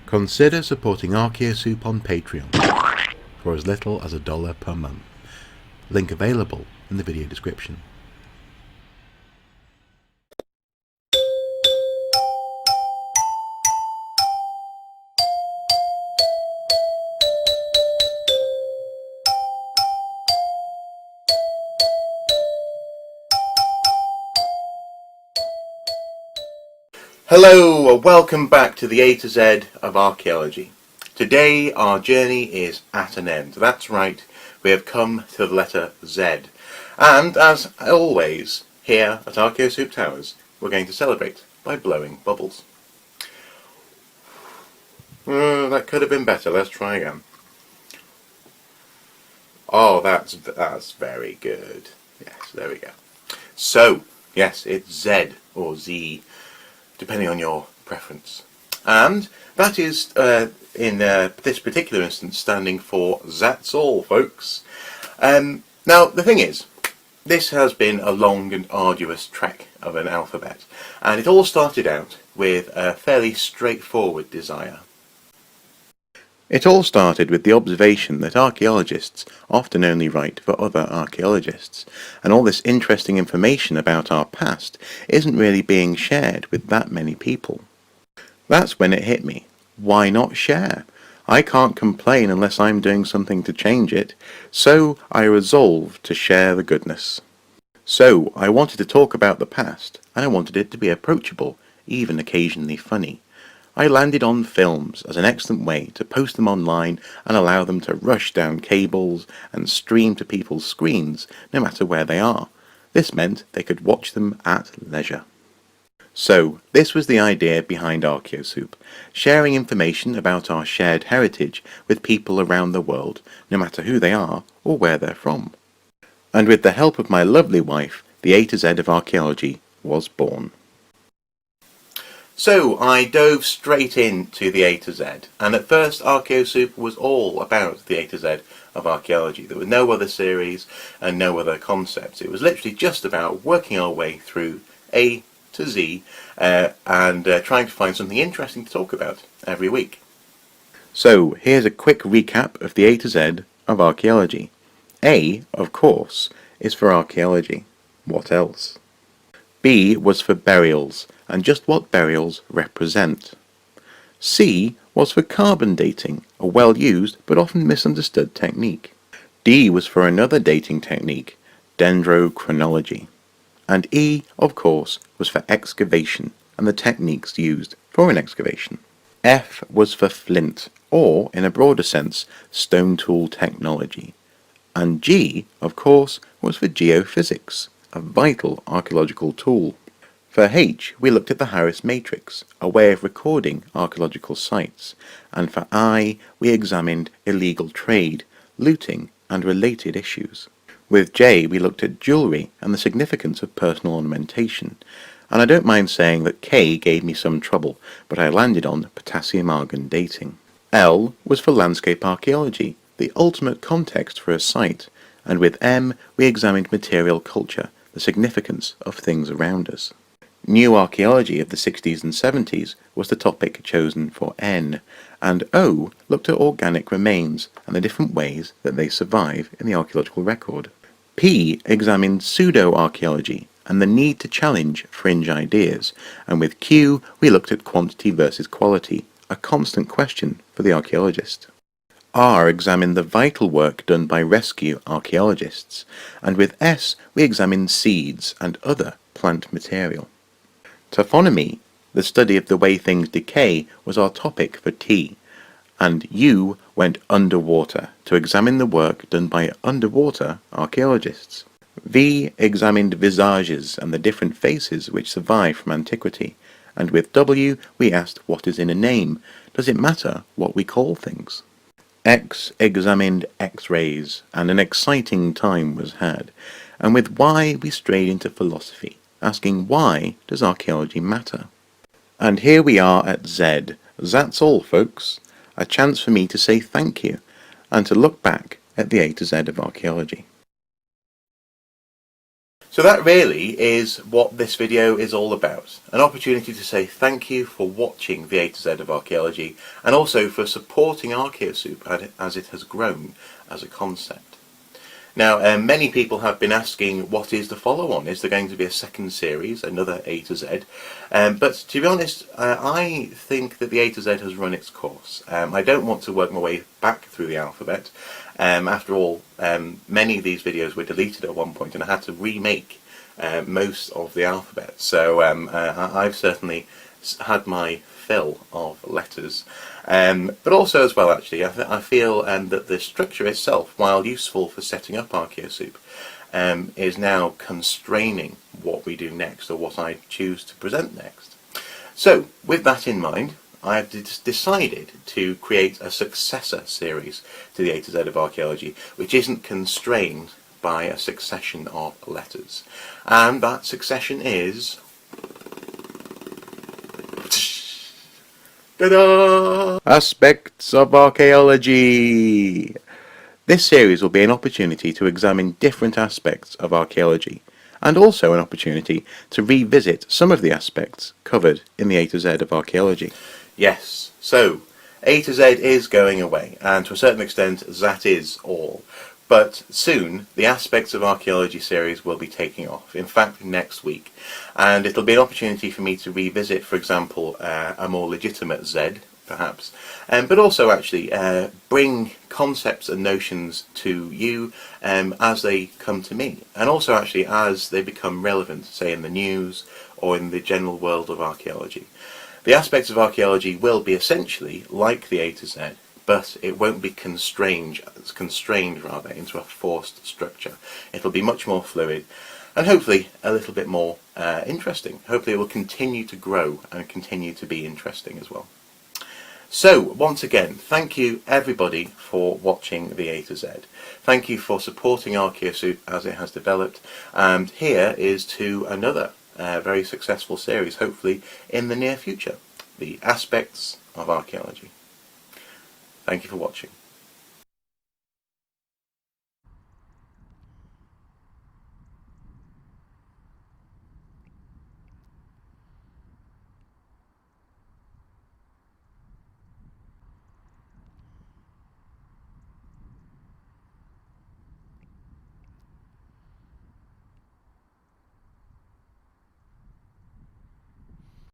Consider supporting Archaeosoup on Patreon for as little as $1 per month. Link available in the video description. Hello, welcome back to the A to Z of Archaeology. Today our journey is at an end. That's right, we have come to the letter Z. And as always, here at Archaeosoup Towers, we're going to celebrate by blowing bubbles. That could have been better, let's try again. Oh, that's very good. Yes, there we go. So, yes, it's Z or Z, depending on your preference. And that is, in this particular instance, standing for That's All, folks. Now, the thing is, this has been a long and arduous trek of an alphabet, and it all started out with a fairly straightforward desire. It all started with the observation that archaeologists often only write for other archaeologists, and all this interesting information about our past isn't really being shared with that many people. That's when it hit me. Why not share? I can't complain unless I'm doing something to change it, so I resolved to share the goodness. So I wanted to talk about the past, and I wanted it to be approachable, even occasionally funny. I landed on films as an excellent way to post them online and allow them to rush down cables and stream to people's screens no matter where they are. This meant they could watch them at leisure. So this was the idea behind Archaeosoup, sharing information about our shared heritage with people around the world, no matter who they are or where they're from. And with the help of my lovely wife, the A to Z of Archaeology was born. So I dove straight into the A to Z, and at first Archaeosoup was all about the A to Z of Archaeology. There were no other series and no other concepts. It was literally just about working our way through A to Z and trying to find something interesting to talk about every week. So here's a quick recap of the A to Z of Archaeology. A, of course, is for archaeology. What else? B was for burials, and just what burials represent. C was for carbon dating, a well-used but often misunderstood technique. D was for another dating technique, dendrochronology. And E, of course, was for excavation and the techniques used for an excavation. F was for flint, or, in a broader sense, stone tool technology. And G, of course, was for geophysics, a vital archaeological tool. For H, we looked at the Harris matrix, a way of recording archaeological sites, and for I, we examined illegal trade, looting, and related issues. With J, we looked at jewellery and the significance of personal ornamentation, and I don't mind saying that K gave me some trouble, but I landed on potassium argon dating. L was for landscape archaeology, the ultimate context for a site, and with M, we examined material culture, the significance of things around us. New archaeology of the 60s and 70s was the topic chosen for N, and O looked at organic remains and the different ways that they survive in the archaeological record. P examined pseudo-archaeology and the need to challenge fringe ideas, and with Q we looked at quantity versus quality, a constant question for the archaeologist. R examined the vital work done by rescue archaeologists, and with S we examined seeds and other plant material. Taphonomy, the study of the way things decay, was our topic for T, and U went underwater to examine the work done by underwater archaeologists. V examined visages and the different faces which survive from antiquity, and with W we asked what is in a name, does it matter what we call things? X examined X-rays, and an exciting time was had, and with Y we strayed into philosophy, asking why does archaeology matter? And here we are at Z. That's all, folks. A chance for me to say thank you, and to look back at the A to Z of archaeology. So that really is what this video is all about. An opportunity to say thank you for watching the A to Z of Archaeology, and also for supporting Archaeosoup as it has grown as a concept. Now, many people have been asking, what is the follow-on? Is there going to be a second series, another A to Z? But to be honest, I think that the A to Z has run its course. I don't want to work my way back through the alphabet. After all, many of these videos were deleted at one point, and I had to remake most of the alphabet. So I've certainly had my fill of letters. But also as well, actually, I feel that the structure itself, while useful for setting up Archaeosoup, is now constraining what we do next, or what I choose to present next. So, with that in mind, I have decided to create a successor series to the A to Z of Archaeology, which isn't constrained by a succession of letters. And that succession is... Ta-da! Aspects of Archaeology! This series will be an opportunity to examine different aspects of archaeology, and also an opportunity to revisit some of the aspects covered in the A to Z of Archaeology. Yes, so A to Z is going away, and to a certain extent that is all. But soon the Aspects of Archaeology series will be taking off, in fact next week, and it'll be an opportunity for me to revisit, for example, a more legitimate Z, perhaps, but also actually bring concepts and notions to you as they come to me, and also actually as they become relevant, say in the news or in the general world of archaeology. The Aspects of Archaeology will be essentially like the A to Z, but it won't be constrained into a forced structure. It'll be much more fluid, and hopefully a little bit more interesting. Hopefully it will continue to grow and continue to be interesting as well. So, once again, thank you everybody for watching the A to Z. Thank you for supporting Archaeosoup as it has developed, and here is to another very successful series, hopefully in the near future, the Aspects of Archaeology. Thank you for watching.